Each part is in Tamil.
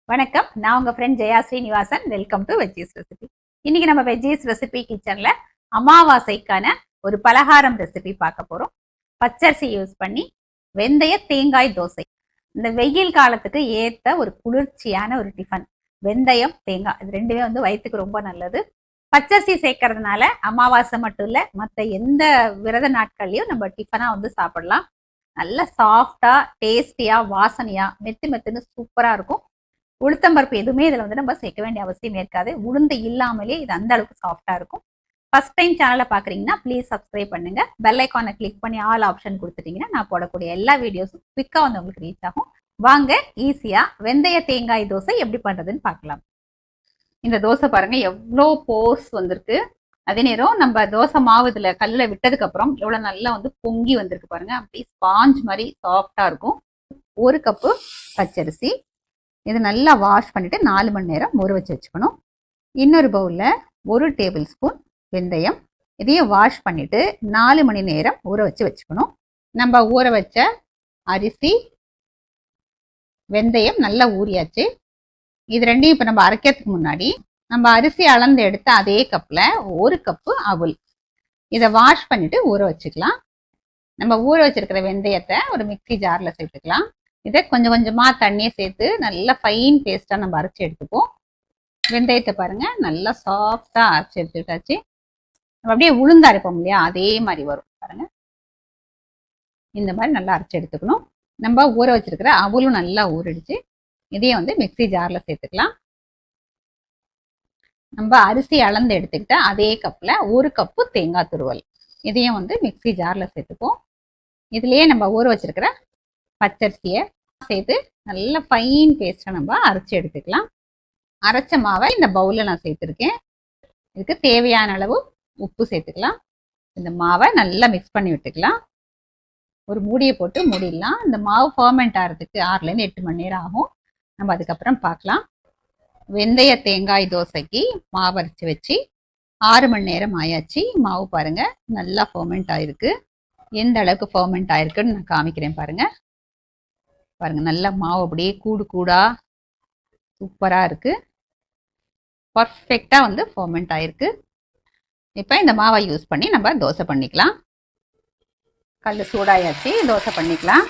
வணக்கம், நான் உங்க friend Jaya Srinivasan. Welcome to veggies recipe. இன்னைக்கு நம்ம வெஜ்ஜீஸ் ரெசிபி கிச்சன்ல அமாவாசைக்கான ஒரு பலகாரம் ரெசிபி பார்க்க போறோம். பச்சரிசி யூஸ் பண்ணி வெந்தய தேங்காய் தோசை. இந்த வெயில் காலத்துக்கு ஏத்த ஒரு குளிர்ச்சியான ஒரு டிஃபன். வெந்தயம் தேங்காய் இது ரெண்டுமே வயிற்றுக்கு ரொம்ப நல்லது. பச்சரிசி சேர்க்கறதுனால அமாவாசை மட்டும் இல்ல, மற்ற எந்த விரத நாட்கள்லயும் நம்ம டிஃபனா சாப்பிடலாம். நல்ல சாஃப்டா, டேஸ்டியா, வாசனையா, மெத்து மெத்துன்னு சூப்பரா இருக்கும். உளுத்தம்பருப்பு எதுவுமே இதுல நம்ம சேர்க்க வேண்டிய அவசியமே இருக்காது. உளுந்து இல்லாமலே இது அந்த அளவுக்கு சாஃப்டா இருக்கும். ஃபர்ஸ்ட் டைம் சேனலை பாக்குறீங்கன்னா ப்ளீஸ் சப்ஸ்கிரைப் பண்ணுங்க. பெல் ஐக்கானை கிளிக் பண்ணி ஆல் ஆப்ஷன் கொடுத்துட்டீங்கன்னா நான் போடக்கூடிய எல்லா வீடியோஸும் குவிக்கா உங்களுக்கு ரீச் ஆகும். வாங்க ஈஸியா வெந்தய தேங்காய் தோசை எப்படி பண்றதுன்னு பார்க்கலாம். இந்த தோசை பாருங்க எவ்வளோ போர்ஸ் வந்திருக்கு. அதே நேரம் நம்ம தோசை மாவு இதுல கல்லுல விட்டதுக்கு அப்புறம் எவ்வளவு நல்லா பொங்கி வந்திருக்கு பாருங்க. அப்படி ஸ்பாஞ்ச் மாதிரி சாஃப்டா இருக்கும். ஒரு கப்பு பச்சரிசி, இது நல்லா வாஷ் பண்ணிட்டு 4 மணி நேரம் ஊற வச்சு வச்சுக்கணும். இன்னொரு பவுலில் 1 டேபிள் ஸ்பூன் வெந்தயம், இதையும் வாஷ் பண்ணிட்டு 4 மணி நேரம் ஊற வச்சு வச்சுக்கணும். நம்ம ஊற வச்ச அரிசி, வெந்தயம் நல்லா ஊறியாச்சு. இது ரெண்டையும் இப்போ நம்ம அரைக்கிறதுக்கு முன்னாடி நம்ம அரிசி அளந்து எடுத்த அதே கப்பில் 1 கப்பு அவுல், இதை வாஷ் பண்ணிட்டு ஊற வச்சுக்கலாம். நம்ம ஊற வச்சிருக்கிற வெந்தயத்தை ஒரு மிக்சி ஜாரில் சேர்த்துக்கலாம். இதை கொஞ்சம் கொஞ்சமாக தண்ணியை சேர்த்து நல்லா ஃபைன் பேஸ்ட்டாக நம்ம அரைச்சி எடுத்துப்போம். வெந்தயத்தை பாருங்க நல்லா சாஃப்டாக அரைச்சி எடுத்துக்கிட்டாச்சு. நம்ம அப்படியே உளுந்து அரைப்போம் இல்லையா, அதே மாதிரி வரும் பாருங்க. இந்த மாதிரி நல்லா அரைச்சி எடுத்துக்கணும். நம்ம ஊற வச்சிருக்கிற அவலும் நல்லா ஊறிடுச்சு. இதையும் மிக்சி ஜாரில் சேர்த்துக்கலாம். நம்ம அரிசி அளந்து எடுத்துக்கிட்ட அதே கப்பில் 1 கப்பு தேங்காய் துருவல், இதையும் மிக்சி ஜாரில் சேர்த்துப்போம். இதுலேயே நம்ம ஊற வச்சிருக்கிற பச்சரிசியை சேர்த்து நல்ல ஃபைன் பேஸ்டை நம்ம அரைச்சி எடுத்துக்கலாம். அரைச்ச மாவை இந்த பவுலில் நான் சேர்த்துருக்கேன். இதுக்கு தேவையான அளவு உப்பு சேர்த்துக்கலாம். இந்த மாவை நல்லா மிக்ஸ் பண்ணி விட்டுக்கலாம். ஒரு மூடியை போட்டு மூடிடலாம். இந்த மாவு ஃபர்மெண்ட் ஆகிறதுக்கு 6லேருந்து 8 மணி நேரம் ஆகும். நம்ம அதுக்கப்புறம் பார்க்கலாம். வெந்தய தேங்காய் தோசைக்கு மாவு அரைச்சி வச்சு 6 மணி நேரம் ஆயாச்சு. மாவு பாருங்க நல்லா ஃபர்மெண்ட் ஆயிருக்கு. எந்த அளவுக்கு ஃபர்மெண்ட் ஆயிருக்குன்னு நான் காமிக்கிறேன் பாருங்க. பாருங்க நல்லா மாவு அப்படியே கூடு கூடா சூப்பரா இருக்கு. பர்ஃபெக்டா ஃபர்மெண்ட் ஆயிருக்கு. இப்போ இந்த மாவை யூஸ் பண்ணி நம்ம தோசை பண்ணிக்கலாம். கல் சூடாயாச்சு, தோசை பண்ணிக்கலாம்.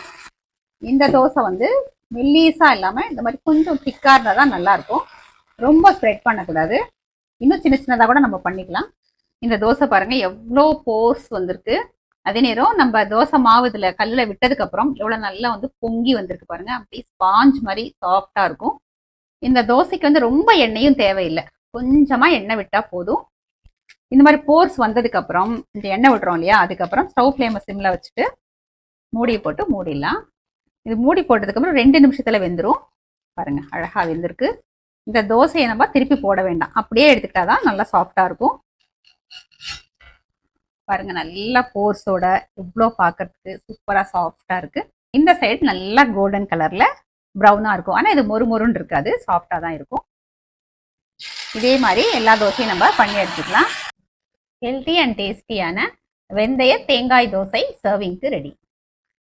இந்த தோசை மெல்லீஸா இல்லாம இந்த மாதிரி கொஞ்சம் திக்கா இருந்தா தான் நல்லா இருக்கும். ரொம்ப ஸ்ப்ரெட் பண்ணக்கூடாது. இன்னும் சின்ன சின்னதாக கூட நம்ம பண்ணிக்கலாம். இந்த தோசை பாருங்க எவ்வளோ போர்ஸ் வந்திருக்கு. அதே நேரம் நம்ம தோசை மாவு இதுல கல்லுல விட்டதுக்கு அப்புறம் எவ்வளவு நல்லா பொங்கி வந்திருக்கு பாருங்க. அப்படி ஸ்பாஞ்ச் மாதிரி சாஃப்டா இருக்கும். இந்த தோசைக்கு ரொம்ப எண்ணெயும் தேவையில்லை, கொஞ்சமா எண்ணெய் விட்டா போதும். இந்த மாதிரி போர்ஸ் வந்ததுக்கு அப்புறம் இந்த எண்ணெய் விட்டுறோம் இல்லையா, அதுக்கப்புறம் ஸ்டவ் ஃப்ளேமை சிம்ல வச்சுட்டு மூடியை போட்டு மூடிடலாம். இது மூடி போட்டதுக்கு அப்புறம் 2 நிமிஷத்துல வெந்துடும். பாருங்க அழகா வெந்திருக்கு. இந்த தோசையை நம்ம திருப்பி போட வேண்டாம், அப்படியே எடுத்துக்கிட்டாதான் நல்லா சாஃப்டா இருக்கும். பாருங்க நல்லா போர்ஸோட எவ்வளோ பார்க்கறதுக்கு சூப்பரா சாஃப்டா இருக்கு. இந்த சைடு நல்லா கோல்டன் கலர்ல ப்ரௌனா இருக்கும். ஆனா இது மொறுமொறுன்னு இருக்காது, சாஃப்டா தான் இருக்கும். இதே மாதிரி எல்லா தோசையும் நம்ம பண்ணி எடுத்துக்கலாம். ஹெல்த்தி அண்ட் டேஸ்டியான வெந்தய தேங்காய் தோசை சர்விங்க்கு ரெடி.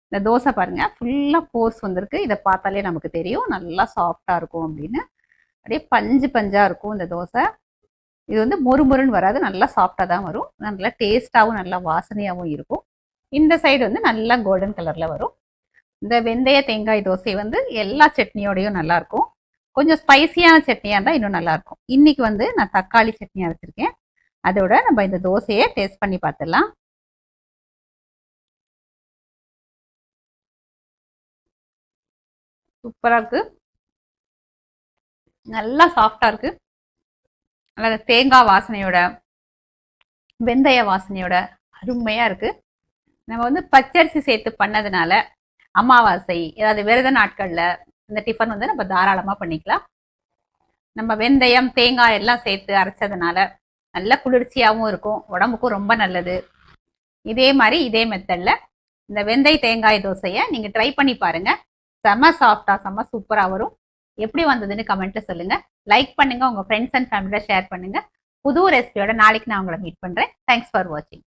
இந்த தோசை பாருங்க ஃபுல்லா போர்ஸ் வந்திருக்கு. இதை பார்த்தாலே நமக்கு தெரியும் நல்லா சாஃப்டா இருக்கும் அப்படின்னு. அப்படியே பஞ்சு பஞ்சா இருக்கும் இந்த தோசை. இது மொறுமொறுன்னு வராது, நல்லா சாஃப்டாக தான் வரும். நல்லா டேஸ்டாகவும் நல்லா வாசனையாகவும் இருக்கும். இந்த சைடு நல்லா கோல்டன் கலரில் வரும். இந்த வெந்தய தேங்காய் தோசை எல்லா சட்னியோடையும் நல்லா இருக்கும். கொஞ்சம் ஸ்பைசியான சட்னியாக இருந்தால் இன்னும் நல்லா இருக்கும். இன்னைக்கு நான் தக்காளி சட்னி அரைச்சிருக்கேன். அதோட நம்ம இந்த தோசையை டேஸ்ட் பண்ணி பார்த்துடலாம். சூப்பராக இருக்கு, நல்லா சாஃப்டா இருக்கு. நல்ல தேங்காய் வாசனையோட வெந்தய வாசனையோட அருமையா இருக்கு. நம்ம பச்சரிசி சேர்த்து பண்ணதுனால அமாவாசை ஏதாவது விரத நாட்கள்ல இந்த டிஃபன் நம்ம தாராளமா பண்ணிக்கலாம். நம்ம வெந்தயம் தேங்காய் எல்லாம் சேர்த்து அரைச்சதுனால நல்ல குளிர்ச்சியாகவும் இருக்கும், உடம்புக்கும் ரொம்ப நல்லது. இதே மாதிரி இதே மெத்தட்ல இந்த வெந்தய தேங்காய் தோசையை நீங்க ட்ரை பண்ணி பாருங்க. செம்ம சாஃப்டா செம்ம சூப்பரா வரும். எப்படி வந்ததுன்னு கமெண்ட்ல சொல்லுங்க. லைக் பண்ணுங்க, உங்க ஃப்ரெண்ட்ஸ் அண்ட் ஃபேமிலியோட ஷேர் பண்ணுங்க. புது ரெசிபியோட நாளைக்கு நான் உங்களை மீட் பண்றேன். தேங்க்ஸ் ஃபார் வாட்சிங்.